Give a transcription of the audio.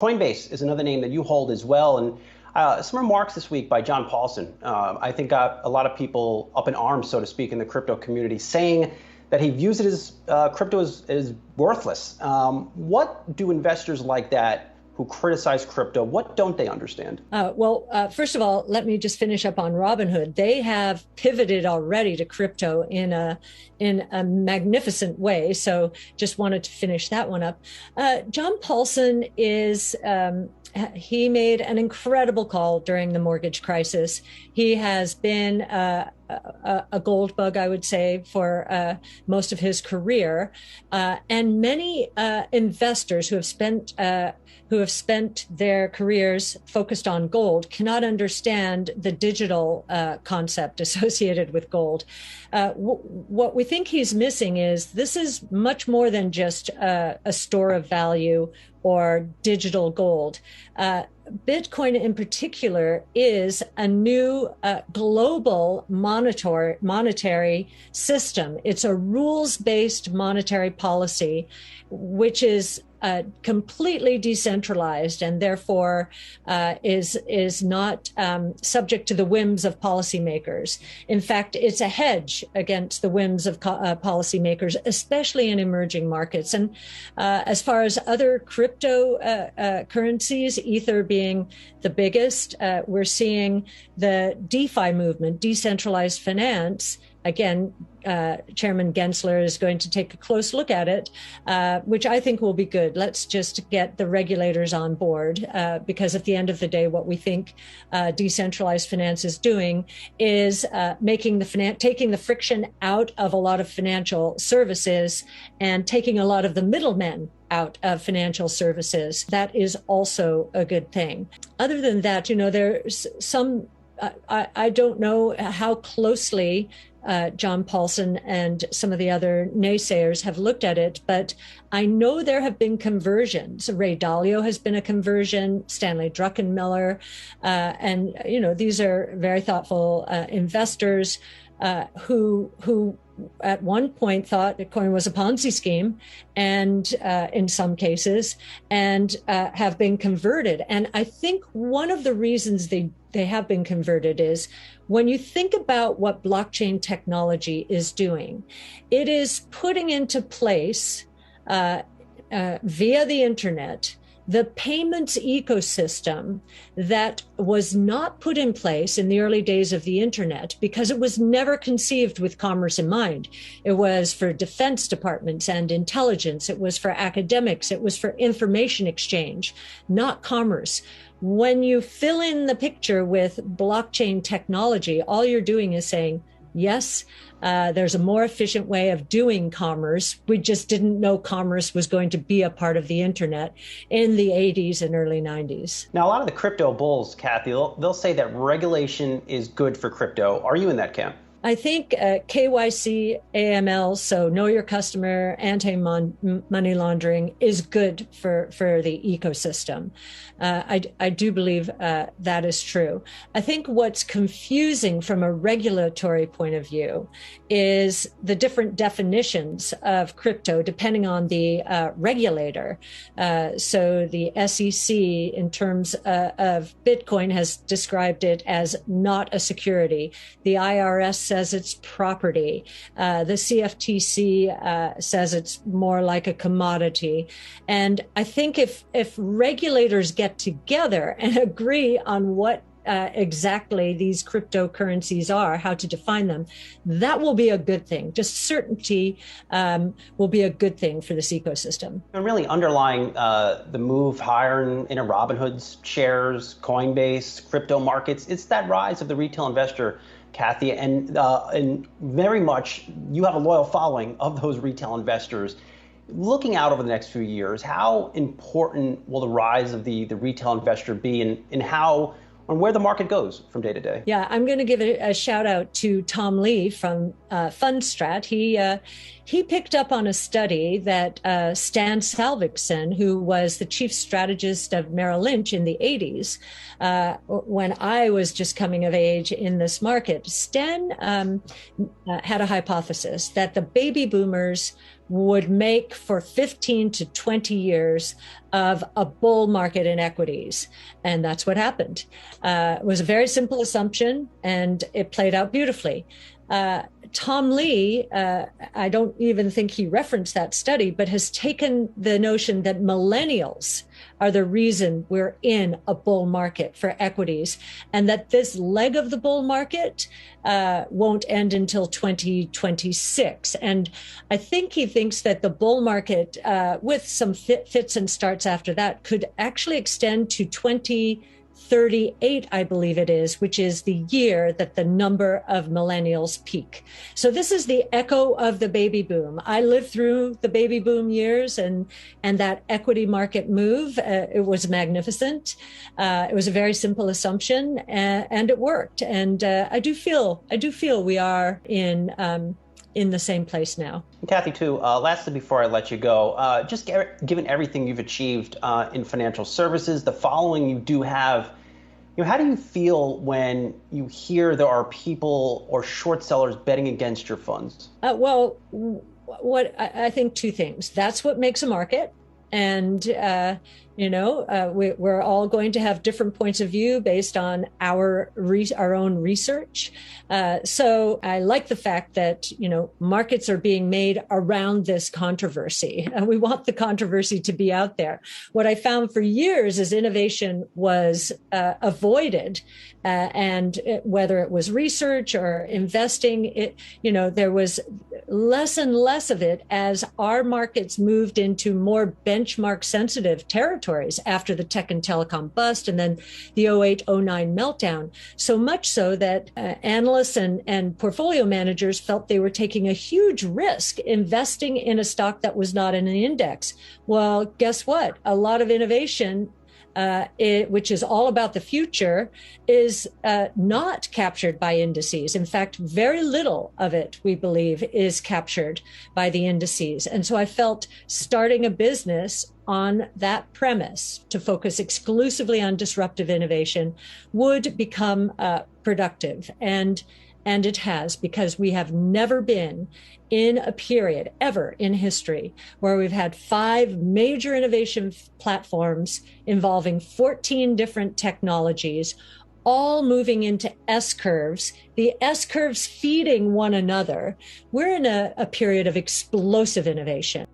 Coinbase is another name that you hold as well. And some remarks this week by John Paulson, I think got a lot of people up in arms, so to speak, in the crypto community, saying that he views it as crypto as worthless. What do investors like that who criticize crypto, what don't they understand? First of all, let me just finish up on Robinhood. They have pivoted already to crypto in a magnificent way. So just wanted to finish that one up. John Paulson he made an incredible call during the mortgage crisis. He has been a gold bug, I would say, for most of his career. And many investors who have spent their careers focused on gold cannot understand the digital concept associated with gold. What we think he's missing is this is much more than just a store of value or digital gold. Bitcoin in particular is a new global monetary system. It's a rules-based monetary policy, which is completely decentralized and therefore is not subject to the whims of policymakers. In fact, it's a hedge against the whims of policymakers, especially in emerging markets. And as far as other crypto currencies, Ether being the biggest, we're seeing the DeFi movement, decentralized finance. Again, Chairman Gensler is going to take a close look at it, which I think will be good. Let's just get the regulators on board, because at the end of the day, what we think decentralized finance is doing is taking the friction out of a lot of financial services and taking a lot of the middlemen out of financial services. That is also a good thing. Other than that, there's some, I don't know how closely John Paulson and some of the other naysayers have looked at it, but I know there have been conversions. Ray Dalio has been a conversion, Stanley Druckenmiller, and these are very thoughtful investors who at one point thought Bitcoin was a Ponzi scheme, and in some cases, and have been converted. And I think one of the reasons they have been converted is when you think about what blockchain technology is doing, it is putting into place via the internet the payments ecosystem that was not put in place in the early days of the internet because it was never conceived with commerce in mind. It was for defense departments and intelligence. It was for academics. It was for information exchange, not commerce. When you fill in the picture with blockchain technology, all you're doing is saying, yes, there's a more efficient way of doing commerce. We just didn't know commerce was going to be a part of the internet in the 80s and early 90s. Now, a lot of the crypto bulls, Cathie, they'll say that regulation is good for crypto. Are you in that camp? I think KYC, AML, so know your customer, anti-money laundering is good for the ecosystem. I do believe that is true. I think what's confusing from a regulatory point of view is the different definitions of crypto depending on the regulator. So the SEC in terms of Bitcoin has described it as not a security. The IRS says it's property. The CFTC says it's more like a commodity. And I think if regulators get together and agree on what exactly these cryptocurrencies are, how to define them, that will be a good thing. Just certainty will be a good thing for this ecosystem. And really underlying the move higher in Robinhood's shares, Coinbase, crypto markets, it's that rise of the retail investor, Cathie, and very much you have a loyal following of those retail investors. Looking out over the next few years, how important will the rise of the retail investor be, and how on where the market goes from day to day? Yeah, I'm going to give a shout out to Tom Lee from Fundstrat. He picked up on a study that Stan Salvikson, who was the chief strategist of Merrill Lynch in the 80s, when I was just coming of age in this market, Stan had a hypothesis that the baby boomers would make for 15 to 20 years of a bull market in equities. And that's what happened. It was a very simple assumption, and it played out beautifully. Tom Lee, I don't even think he referenced that study, but has taken the notion that millennials are the reason we're in a bull market for equities, and that this leg of the bull market won't end until 2026. And I think he thinks that the bull market, with some fits and starts after that, could actually extend to 2038, I believe it is, which is the year that the number of millennials peak. So this is the echo of the baby boom. I lived through the baby boom years, and that equity market move. It was magnificent. It was a very simple assumption, and it worked. And I do feel we are in the same place now. Cathie, too, lastly, before I let you go, just given everything you've achieved in financial services, the following you do have, how do you feel when you hear there are people or short sellers betting against your funds? Well, what I think two things. That's what makes a market. And, we're all going to have different points of view based on our own research. So I like the fact that, markets are being made around this controversy. And we want the controversy to be out there. What I found for years is innovation was avoided. And whether it was research or investing, there was less and less of it as our markets moved into more benchmark sensitive territories after the tech and telecom bust and then the 08-09 meltdown. So much so that analysts and portfolio managers felt they were taking a huge risk investing in a stock that was not in an index. Well, guess what? A lot of innovation, which is all about the future, is not captured by indices. In fact, very little of it, we believe, is captured by the indices. And so I felt starting a business on that premise to focus exclusively on disruptive innovation would become productive. And it has, because we have never been in a period ever in history where we've had 5 major innovation platforms involving 14 different technologies, all moving into S-curves, the S-curves feeding one another. We're in a period of explosive innovation.